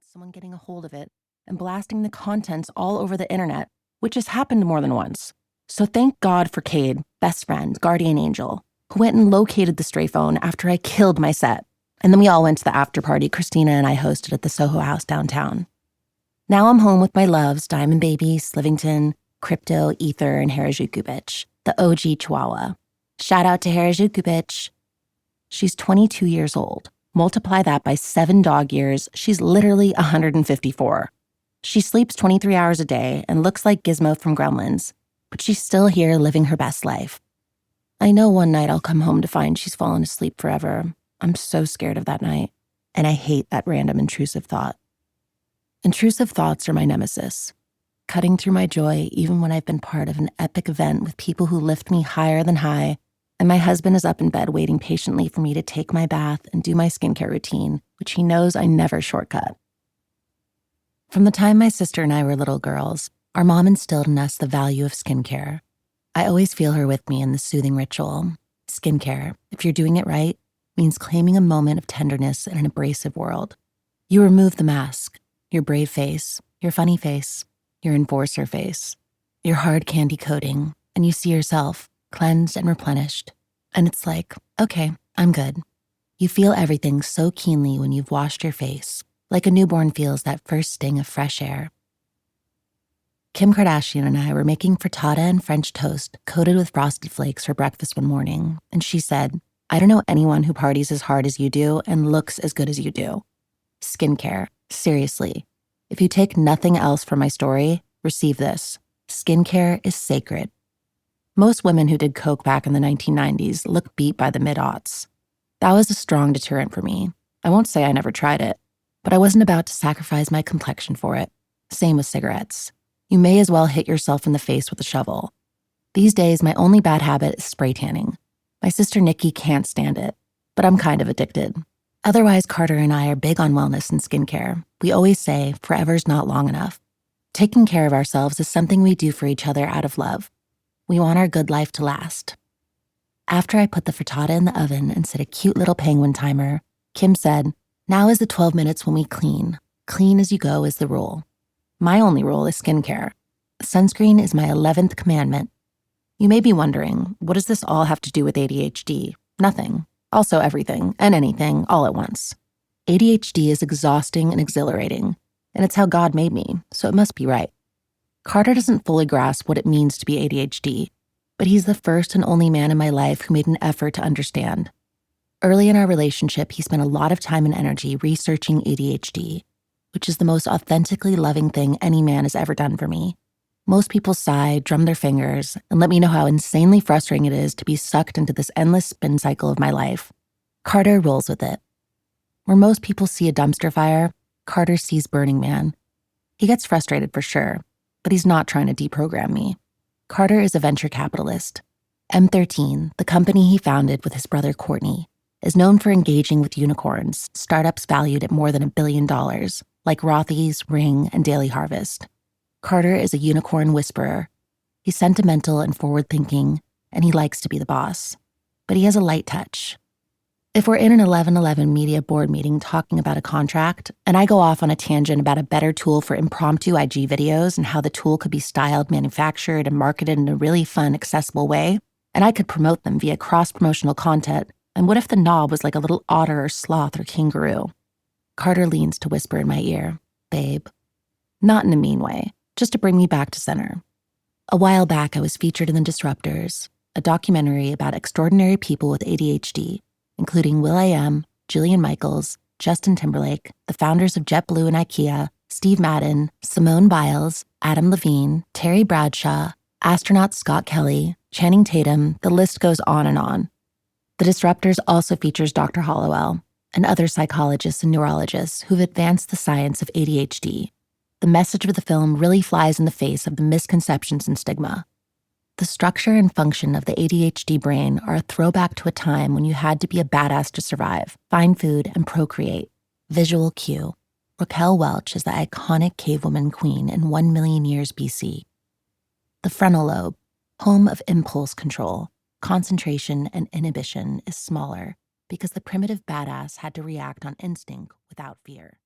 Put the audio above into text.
someone getting a hold of it and blasting the contents all over the internet, which has happened more than once. So thank God for Cade, best friend, guardian angel, who went and located the stray phone after I killed my set. And then we all went to the after party Christina and I hosted at the Soho House downtown. Now I'm home with my loves, Diamond Baby, Slivington, Crypto, Ether, and Harajuku Bitch, the OG Chihuahua. Shout out to Harajuku Bitch. She's 22 years old. Multiply that by 7 dog years, she's literally 154. She sleeps 23 hours a day and looks like Gizmo from Gremlins, but she's still here living her best life. I know one night I'll come home to find she's fallen asleep forever. I'm so scared of that night, and I hate that random intrusive thought. Intrusive thoughts are my nemesis, cutting through my joy even when I've been part of an epic event with people who lift me higher than high, and my husband is up in bed waiting patiently for me to take my bath and do my skincare routine, which he knows I never shortcut. From the time my sister and I were little girls, our mom instilled in us the value of skincare. I always feel her with me in the soothing ritual. Skincare, if you're doing it right, means claiming a moment of tenderness in an abrasive world. You remove the mask, your brave face, your funny face, your enforcer face, your hard candy coating, and you see yourself cleansed and replenished. And it's like, okay, I'm good. You feel everything so keenly when you've washed your face, like a newborn feels that first sting of fresh air. Kim Kardashian and I were making frittata and French toast coated with frosted flakes for breakfast one morning, and she said, I don't know anyone who parties as hard as you do and looks as good as you do. Skincare. Seriously, if you take nothing else from my story, receive this. Skincare is sacred. Most women who did coke back in the 1990s look beat by the mid-aughts. That was a strong deterrent for me. I won't say I never tried it, but I wasn't about to sacrifice my complexion for it. Same with cigarettes. You may as well hit yourself in the face with a shovel. These days, my only bad habit is spray tanning. My sister Nikki can't stand it, but I'm kind of addicted. Otherwise, Carter and I are big on wellness and skincare. We always say, forever's not long enough. Taking care of ourselves is something we do for each other out of love. We want our good life to last. After I put the frittata in the oven and set a cute little penguin timer, Kim said, now is the 12 minutes when we clean. Clean as you go is the rule. My only rule is skincare. Sunscreen is my 11th commandment. You may be wondering, what does this all have to do with ADHD? Nothing. Also everything and anything all at once. ADHD is exhausting and exhilarating, and it's how God made me, so it must be right. Carter doesn't fully grasp what it means to be ADHD, but he's the first and only man in my life who made an effort to understand. Early in our relationship, he spent a lot of time and energy researching ADHD, which is the most authentically loving thing any man has ever done for me. Most people sigh, drum their fingers, and let me know how insanely frustrating it is to be sucked into this endless spin cycle of my life. Carter rolls with it. Where most people see a dumpster fire, Carter sees Burning Man. He gets frustrated for sure, but he's not trying to deprogram me. Carter is a venture capitalist. M13, the company he founded with his brother Courtney, is known for engaging with unicorns, startups valued at more than $1 billion, like Rothy's, Ring, and Daily Harvest. Carter is a unicorn whisperer. He's sentimental and forward-thinking, and he likes to be the boss. But he has a light touch. If we're in an 11/11 media board meeting talking about a contract, and I go off on a tangent about a better tool for impromptu IG videos and how the tool could be styled, manufactured, and marketed in a really fun, accessible way, and I could promote them via cross-promotional content, and what if the knob was like a little otter or sloth or kangaroo? Carter leans to whisper in my ear, babe. Not in a mean way. Just to bring me back to center. A while back, I was featured in The Disruptors, a documentary about extraordinary people with ADHD, including will.i.am, Jillian Michaels, Justin Timberlake, the founders of JetBlue and IKEA, Steve Madden, Simone Biles, Adam Levine, Terry Bradshaw, astronaut Scott Kelly, Channing Tatum, the list goes on and on. The Disruptors also features Dr. Hollowell and other psychologists and neurologists who've advanced the science of ADHD. The message of the film really flies in the face of the misconceptions and stigma. The structure and function of the ADHD brain are a throwback to a time when you had to be a badass to survive, find food, and procreate. Visual cue. Raquel Welch is the iconic cavewoman queen in 1 million years BC. The frontal lobe, home of impulse control, concentration, and inhibition, is smaller because the primitive badass had to react on instinct without fear.